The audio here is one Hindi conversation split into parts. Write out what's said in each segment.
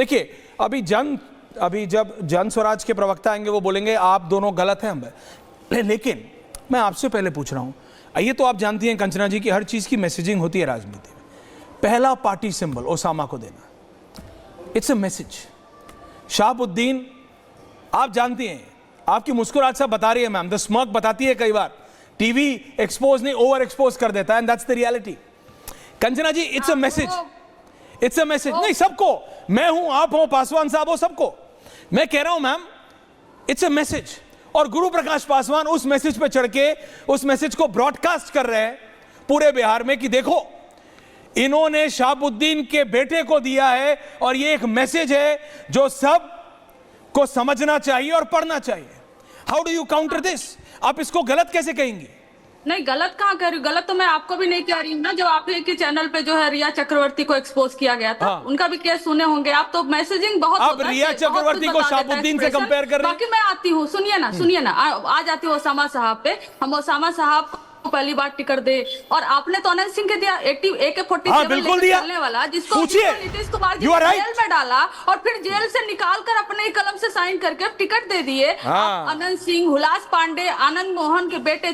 देखिए अभी जब जन स्वराज के प्रवक्ता आएंगे वो बोलेंगे आप दोनों गलत हैं, लेकिन मैं आपसे पहले पूछ रहा हूं, ये तो आप जानती हैं कंचना जी की हर चीज की मैसेजिंग होती है राजनीति में। पहला पार्टी सिंबल ओसामा को देना, इट्स अ मैसेज। शहाबुद्दीन, आप जानती हैं, आपकी मुस्कुराहट सब बता रही है मैम, द स्मर्क बताती है कई बार, टीवी एक्सपोज नहीं ओवर एक्सपोज कर देता है, and that's the reality. Kanchana ji, it's a message, it's a message. नहीं, सबको, मैं हूं, आप हो, पासवान साहब हो, सबको मैं कह रहा हूं मैम, इट्स अ मैसेज। और गुरु प्रकाश पासवान उस मैसेज पे चढ़ के उस मैसेज को ब्रॉडकास्ट कर रहे हैं पूरे बिहार में कि देखो इन्होंने शहाबुद्दीन के बेटे को दिया है और ये एक मैसेज है जो सब को समझना चाहिए और पढ़ना चाहिए। How do you counter this? आप इसको गलत कैसे कहेंगे? नहीं, गलत कहाँ कह रही हूँ, गलत तो मैं आपको भी नहीं कह रही हूँ ना। जो आपके चैनल पे जो है रिया चक्रवर्ती को एक्सपोज किया गया था, उनका भी केस सुने होंगे आप, तो मैसेजिंग बहुत आप रिया चक्रवर्ती को शहाबुद्दीन से कंपेयर कर रहे हैं। बाकी मैं आती हूँ, सुनिए ना, आ जाती हूँ ओसामा साहब पे। हम ओसामा साहब को पहली बार टिकट दे, और आपने तो अनंत सिंह के दिया AK-47 चलने वाला, जिसको नीतीश कुमार जी जेल में डाला और फिर जेल से निकाल कर अपने ही कलम से साइन करके टिकट दे दिए। अनंत सिंह, हुलास पांडे, आनंद मोहन के बेटे,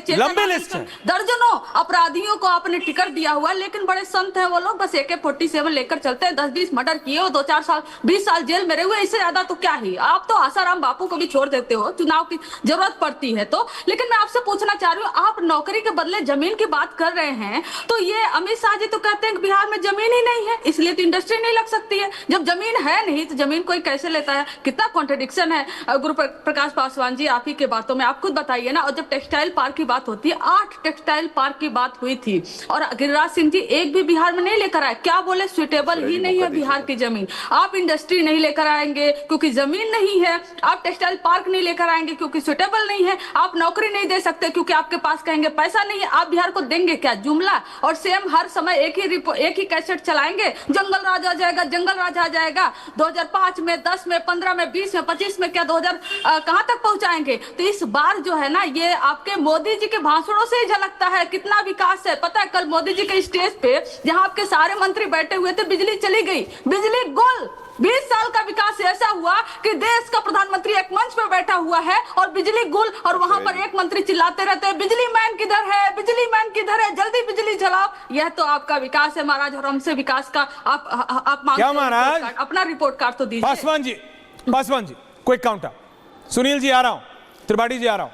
दर्जनों अपराधियों को आपने टिकट दिया हुआ, लेकिन बड़े संत है वो लोग, बस AK-47 लेकर चलते हैं। 10-20 मर्डर किए हो, 2-4 साल 20 साल जेल में रहे हुए, इससे ज्यादा तो क्या ही। आप तो आसाराम बापू को भी छोड़ देते हो चुनाव की जरूरत पड़ती है तो। लेकिन मैं आपसे पूछना चाह रही हूँ, आप नौकरी के बदले जमीन की बात कर रहे हैं, तो ये अमित शाह जी तो कहते हैं कि बिहार में जमीन ही नहीं है, इसलिए तो इंडस्ट्री नहीं लग सकती है। जब जमीन है नहीं तो जमीन कोई कैसे लेता है? कितना कॉन्ट्रडिक्शन है गुरु प्रकाश पासवान जी, आप ही के बातों में। आप खुद बताइए ना। और जब टेक्सटाइल पार्क की बात होती है, 8 टेक्सटाइल पार्क की बात हुई थी और गिरिराज सिंह जी एक भी बिहार में नहीं लेकर आए। क्या बोले? सुटेबल ही नहीं है बिहार की जमीन। आप इंडस्ट्री नहीं लेकर आएंगे क्योंकि जमीन नहीं है, आप टेक्सटाइल पार्क नहीं लेकर आएंगे क्योंकि सुटेबल नहीं है, आप नौकरी नहीं दे सकते क्योंकि आपके पास कहेंगे पैसा नहीं है। आप बिहार को देंगे क्या? जुमला और सेम हर समय एक ही कैसेट चलाएंगे, जंगल राज आ जाएगा, जंगल राज आ जाएगा। 2005 में, 10 में, 15 में, 20 में, 25 में, क्या 2000 कहां तक पहुंचाएंगे? तो इस बार जो है ना, ये आपके मोदी जी के भाषणों से ही झलकता है कितना विकास है। पता है, कल मोदी जी के स्टेज पे जहां आपके सारे मंत्री बैठे हुए थे, बिजली चली गई, बिजली गुल। 20 साल का विकास ऐसा हुआ कि देश का प्रधानमंत्री एक मंच पे बैठा हुआ है और बिजली गुल, और वहां पर एक मंत्री चिल्लाते रहते हैं, बिजली मैन किधर है, बिजली मैन किधर है, जल्दी बिजली चलाओ। यह तो आपका विकास है महाराज, और हमसे विकास का आप क्या महाराज? अपना रिपोर्ट कार्ड तो दीजिए। Paswan ji quick counter. सुनील जी आ रहा हूं, त्रिपाठी जी आ रहा हूं।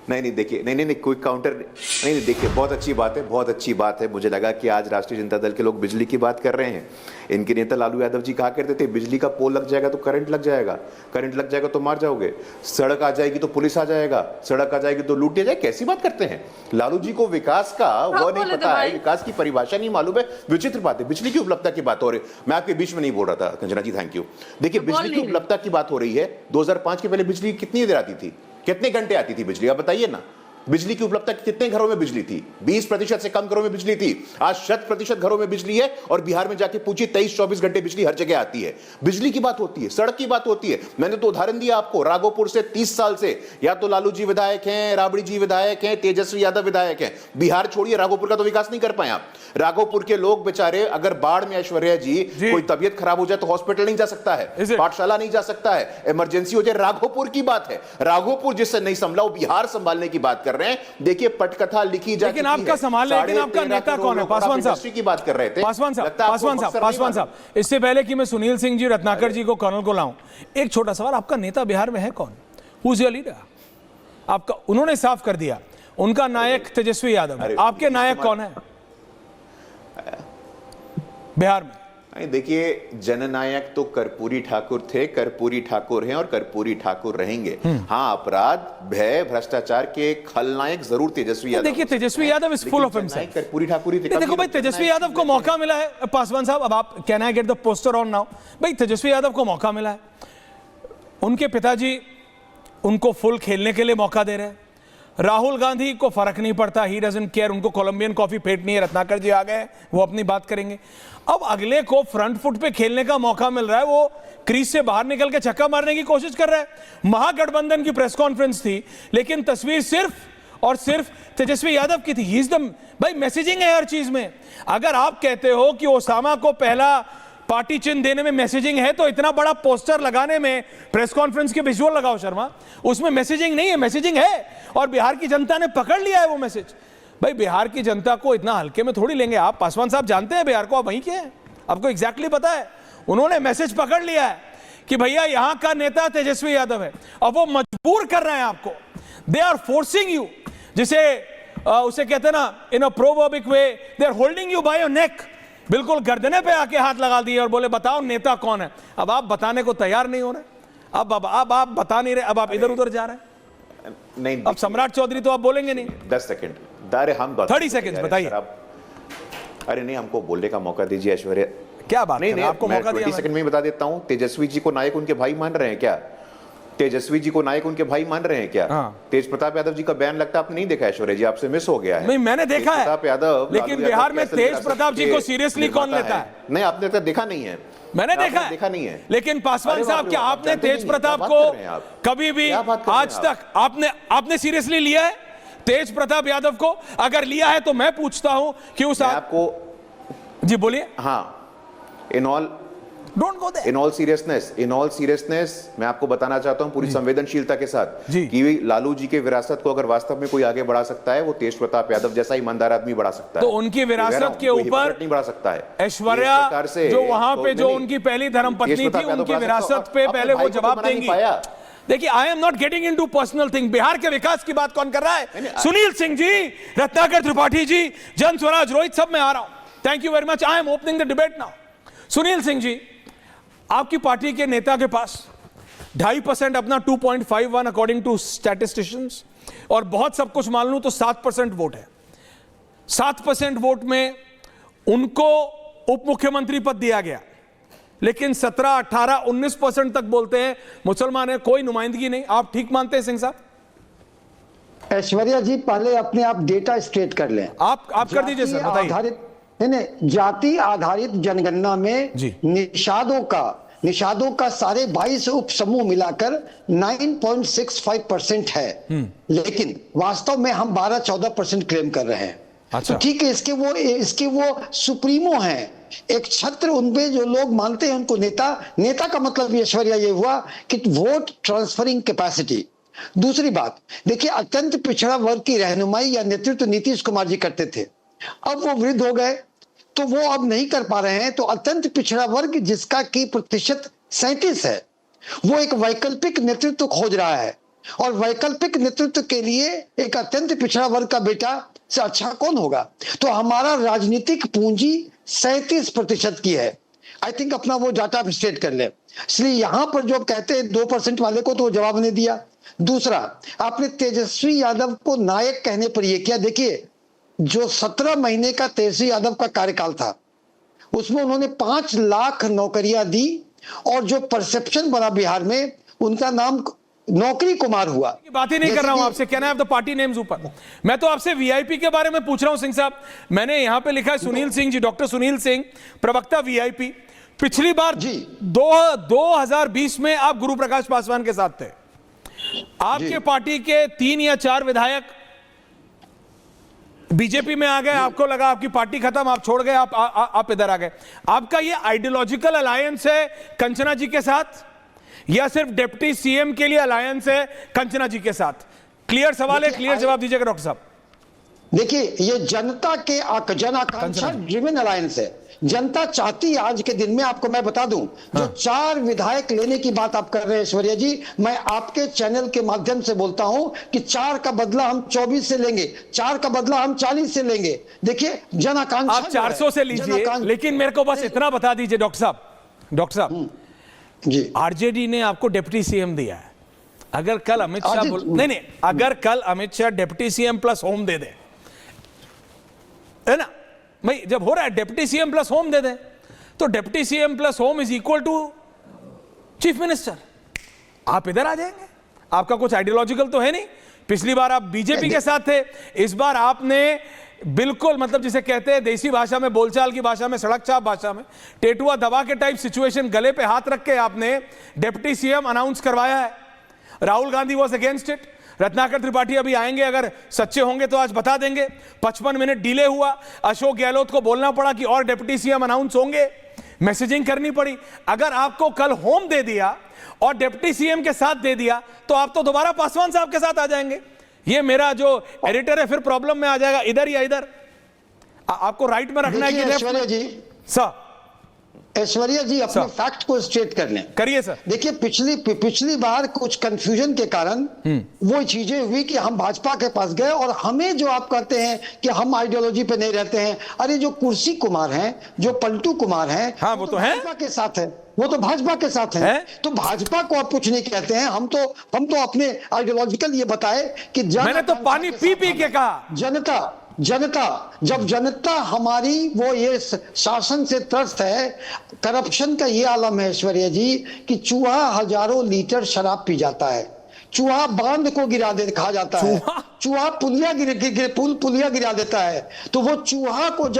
नहीं देखिए, नहीं क्विक काउंटर नहीं देखिए, बहुत अच्छी बात है, बहुत अच्छी बात है। मुझे लगा कि आज राष्ट्रीय जनता दल के लोग बिजली की बात कर रहे हैं। इनके नेता लालू यादव जी कहा करते थे, बिजली का पोल लग जाएगा तो करंट लग जाएगा, करंट लग जाएगा तो मार जाओगे, सड़क आ जाएगी तो पुलिस आ जाएगा, सड़क आ जाएगी तो लूट जाए। कैसी बात करते हैं? लालू जी को विकास का वो नहीं पता है, विकास की परिभाषा नहीं मालूम है। विचित्र बात है। बिजली की उपलब्धता की बात हो रही है, मैं आपके बीच में नहीं बोल रहा था कंचना जी, थैंक यू। देखिए, बिजली की उपलब्धता की बात हो रही है। 2005 के पहले बिजली कितनी देर आती थी, कितने घंटे आती थी बिजली, आप बताइए ना। बिजली की उपलब्धता कितने घरों में बिजली थी? 20% से कम घरों में बिजली थी। आज 100% घरों में बिजली है, और बिहार में जाके पूछिए 23-24 घंटे बिजली हर जगह आती है। बिजली की बात होती है, सड़क की बात होती है। मैंने तो उदाहरण दिया आपको, राघोपुर से 30 साल से या तो लालू जी विधायक हैं, राबड़ी जी विधायक हैं, तेजस्वी यादव विधायक हैं। बिहार छोड़िए, राघोपुर का तो विकास नहीं कर पाए आप। राघोपुर के लोग बेचारे, अगर बाढ़ में ऐश्वर्या जी कोई तबियत खराब हो जाए तो हॉस्पिटल नहीं जा सकता है, पाठशाला नहीं जा सकता है, इमरजेंसी हो जाए। राघोपुर की बात है, राघोपुर जिससे नहीं संभला वो बिहार संभालने की बात कर रहे हैं। देखिए, पटकथा लिखी जाती है, लेकिन आपका सवाल है, लेकिन आपका नेता कौन है? पासवान साहब की बात कर रहे थे। पासवान साहब, इससे पहले कि मैं सुनील सिंह जी, रत्नाकर जी को, कर्नल को लाऊं, एक छोटा सवाल, आपका नेता बिहार में है कौन? Who is your leader? आपका, उन्होंने साफ कर दिया उनका नायक तेजस्वी यादव है। आपके नायक कौन है बिहार में? देखिए, जननायक तो कर्पूरी ठाकुर थे, कर्पूरी ठाकुर हैं और कर्पूरी ठाकुर रहेंगे। हाँ, अपराध, भय, भ्रष्टाचार के खलनायक जरूर तेजस्वी यादव। देखिए, Tejashwi Yadav is full of himself. Karpoori Thakur ही थे। देखो भाई, तेजस्वी यादव को मौका मिला है। पासवान साहब, अब आप can I get the poster on now? भाई, तेजस्वी यादव को मौका मिला है, उनके पिताजी उनको फुल खेलने के लिए मौका दे रहे हैं। राहुल गांधी को फर्क नहीं पड़ता, ही डजंट केयर, उनको कोलंबियन कॉफी फेंटनी है। रत्नाकर जी आ गए, वो अपनी बात करेंगे। अब अगले को फ्रंट फुट पे खेलने का मौका मिल रहा है, वो क्रीज से बाहर निकल के छक्का मारने की कोशिश कर रहा है। महागठबंधन की प्रेस कॉन्फ्रेंस थी, लेकिन तस्वीर सिर्फ और सिर्फ तेजस्वी यादव की थी। ही इज द भाई, मैसेजिंग है हर चीज में। अगर आप कहते हो कि ओसामा को पहला पार्टी चिन्ह देने में मैसेजिंग है तो इतना बड़ा पोस्टर लगाने में, प्रेस कॉन्फ्रेंस के विजुअल लगाओ शर्मा, उसमें मैसेजिंग नहीं है? मैसेजिंग है और बिहार की जनता ने पकड़ लिया है वो मैसेज। भाई बिहार की जनता को इतना हल्के में थोड़ी लेंगे आप। पासवान साहब जानते हैं बिहार को, आप वहीं के हैं, आपको एग्जैक्टली पता है। उन्होंने मैसेज पकड़ लिया है कि भैया यहां का नेता तेजस्वी यादव है। अब वो मजबूर कर रहे हैं आपको, दे आर फोर्सिंग यू, जिसे उसे कहते हैं ना in a proverbic way, they are holding you by your neck. बिल्कुल गर्दने पे आके हाथ लगा दिए और बोले बताओ नेता कौन है। अब आप बताने को तैयार नहीं हो रहे, अब आप बता नहीं रहे, अब आप इधर उधर जा रहे हैं। नहीं, अब सम्राट चौधरी तो आप बोलेंगे नहीं। 10 सेकंड, दारे हम 30 सेकंड बताइए। अरे नहीं, हमको बोलने का मौका दीजिए ऐश्वर्या। क्या बात नहीं, आपको मौका दिया। 20 सेकंड में ही बता देता हूं। तेजस्वी जी को नायक उनके भाई मान रहे हैं क्या? तेजस्वी जी को नायक उनके भाई मान रहे हैं क्या? तेज प्रताप यादव जी का बयान लगता आपने नहीं देखा ऐश्वर्या जी, आपसे मिस हो गया है। नहीं, मैंने देखा है प्रताप यादव, लेकिन बिहार में तेज प्रताप जी को सीरियसली कौन लेता है? नहीं, आपने तो देखा नहीं है। मैंने देखा नहीं है। लेकिन पासवान साहब, क्या आपने तेज प्रताप को कभी भी आज तक आपने सीरियसली लिया है तेज प्रताप यादव को? अगर लिया है तो मैं पूछता हूं कि उस आपको जी बोलिए। हाँ, इन ऑल सीरियसनेस मैं आपको बताना चाहता हूं पूरी संवेदनशीलता के साथ कि लालू जी के विरासत को अगर वास्तव में कोई आगे बढ़ा सकता है वो तेज प्रताप यादव जैसा ईमानदार आदमी बढ़ा सकता है। तो उनकी विरासत के ऊपर नहीं बढ़ा सकता है ऐश्वर्या जो वहां पे जो उनकी पहली धर्मपत्नी थी, उनकी विरासत पे पहले वो जवाब देंगी। देखिए, I am not getting into personal thing. Bihar के विकास की बात कौन कर रहा है? सुनील सिंह जी, रत्नाकर त्रिपाठी जी, जन स्वराज, रोहित, सब में आ रहा हूं। Thank you very much, I am opening the debate now. Sunil Singh ji, आपकी पार्टी के नेता के पास 2.5% अपना 2.51 अकॉर्डिंग टू स्टैटिस्टिशियंस, और बहुत सब कुछ मान लूं तो 7% वोट है। 7% वोट में उनको उप मुख्यमंत्री पद दिया गया, लेकिन 17, 18, 19% तक बोलते हैं मुसलमान है, कोई नुमाइंदगी नहीं। आप ठीक मानते हैं सिंह साहब? ऐश्वर्या जी, पहले अपने आप डेटा स्ट्रेट कर लें। आप कर दीजिए सर, बताइए। नहीं, जाति आधारित जनगणना में निषादों का सारे 22 उप समूह मिलाकर 9.65% है, लेकिन वास्तव में हम 12-14% क्लेम कर रहे हैं। अच्छा। तो ठीक है, इसके वो सुप्रीमो हैं, एक छत्र उनपे जो लोग मानते हैं उनको नेता का मतलब ऐश्वर्या ये हुआ कि वोट ट्रांसफरिंग कैपेसिटी। दूसरी बात देखिए, अत्यंत पिछड़ा वर्ग की रहनुमाई या नेतृत्व नीतीश कुमार जी करते थे, अब वो वृद्ध हो गए तो वो अब नहीं कर पा रहे हैं। तो अत्यंत पिछड़ा वर्ग जिसका की प्रतिशत 37 है, वो एक वैकल्पिक नेतृत्व खोज रहा है, और वैकल्पिक नेतृत्व के लिए एक अत्यंत पिछड़ा वर्ग का बेटा से अच्छा कौन होगा? तो हमारा राजनीतिक पूंजी 37% की है। आई थिंक अपना वो डाटा स्टेट कर ले। इसलिए यहां पर जो कहते हैं 2% वाले को तो जवाब नहीं दिया। दूसरा, आपने तेजस्वी यादव को नायक कहने पर यह किया। देखिए, जो 17 महीने का तेजस्वी यादव का कार्यकाल था, उसमें उन्होंने 5 लाख नौकरियां दी, और जो परसेप्शन बना बिहार में, उनका नाम नौकरी कुमार हुआ। बात ही नहीं कर रहा हूं आपसे, can I have the party names ऊपर। मैं तो आपसे वीआईपी के बारे में पूछ रहा हूं सिंह साहब। मैंने यहां पे लिखा है सुनील सिंह जी, डॉक्टर सुनील सिंह, प्रवक्ता वीआईपी। पिछली बार 2020 में आप गुरु प्रकाश पासवान के साथ थे। आपके पार्टी के 3 या 4 विधायक बीजेपी में आ गए, आपको लगा आपकी पार्टी खत्म, आप छोड़ गए, आप इधर आ गए। आपका ये आइडियोलॉजिकल अलायंस है कंचना जी के साथ, या सिर्फ डिप्टी सीएम के लिए अलायंस है कंचना जी के साथ? क्लियर सवाल है, क्लियर जवाब दीजिएगा डॉक्टर साहब। देखिए, ये जनता के जन आकांक्षा ड्रिवन अलायंस है। जनता चाहती है, आज के दिन में आपको मैं बता दूं, जो 4 विधायक लेने की बात आप कर रहे हैं ऐश्वर्या जी, मैं आपके चैनल के माध्यम से बोलता हूं कि 4 का बदला हम 24 से लेंगे, 4 का बदला हम 40 से लेंगे। देखिए, जन आकांक्षा आप 400 से लीजिए, लेकिन मेरे को बस इतना बता दीजिए डॉक्टर साहब जी, आरजेडी ने आपको डिप्टी सीएम दिया है। अगर कल अमित शाह नहीं, अगर कल Amit Shah deputy CM plus home दे दे, है ना भाई, जब हो रहा है डिप्टी सीएम प्लस होम दे दे, तो deputy CM plus home is equal to chief minister. आप इधर आ जाएंगे। आपका कुछ आइडियोलॉजिकल तो है नहीं। पिछली बार आप बीजेपी के साथ थे, इस बार आपने बिल्कुल मतलब जिसे कहते हैं देसी भाषा में, बोलचाल की भाषा में, सड़क छाप भाषा में, टेटुआ दबा के टाइप सिचुएशन, गले पे हाथ रख के आपने डिप्टी सीएम अनाउंस करवाया है। Rahul Gandhi was against it. Ratnakar Tripathi अभी आएंगे, अगर सच्चे होंगे तो आज बता देंगे। 55 मिनट डिले हुआ, अशोक गहलोत को बोलना पड़ा कि और डिप्टी सीएम अनाउंस होंगे। मैसेजिंग करनी पड़ी। अगर आपको कल होम दे दिया और डिप्टी सीएम के साथ दे दिया तो आप तो दोबारा पासवान साहब के साथ आ जाएंगे। ये मेरा जो एडिटर है फिर प्रॉब्लम में आ जाएगा, इधर या इधर। आपको राइट में रखना है कि लेफ्ट में? जी सर ऐश्वर्या जी अपने फैक्ट को स्ट्रेट कर लें। करिए सर। देखिए पिछली बार कुछ कंफ्यूजन के कारण वो चीजें हुई कि हम भाजपा के पास गए और हमें जो आप कहते हैं कि हम आइडियोलॉजी पे नहीं रहते हैं, अरे जो कुर्सी कुमार हैं, जो पलटू कुमार हैं, हाँ वो तो है, भाजपा के साथ है, वो तो भाजपा के साथ है। तो भाजपा को आप कुछ नहीं कहते हैं। हम तो अपने आइडियोलॉजिकल ये बताए कि मैंने तो पानी पी पी के कहा जब जनता हमारी वो ये शासन से त्रस्त है। करप्शन का ये आलम है ऐश्वर्या जी कि चूहा हजारों लीटर शराब पी जाता है, चूहा बांध को खा जाता है, चूहा पुलिया गिरा देता है। तो वो चूहा को जब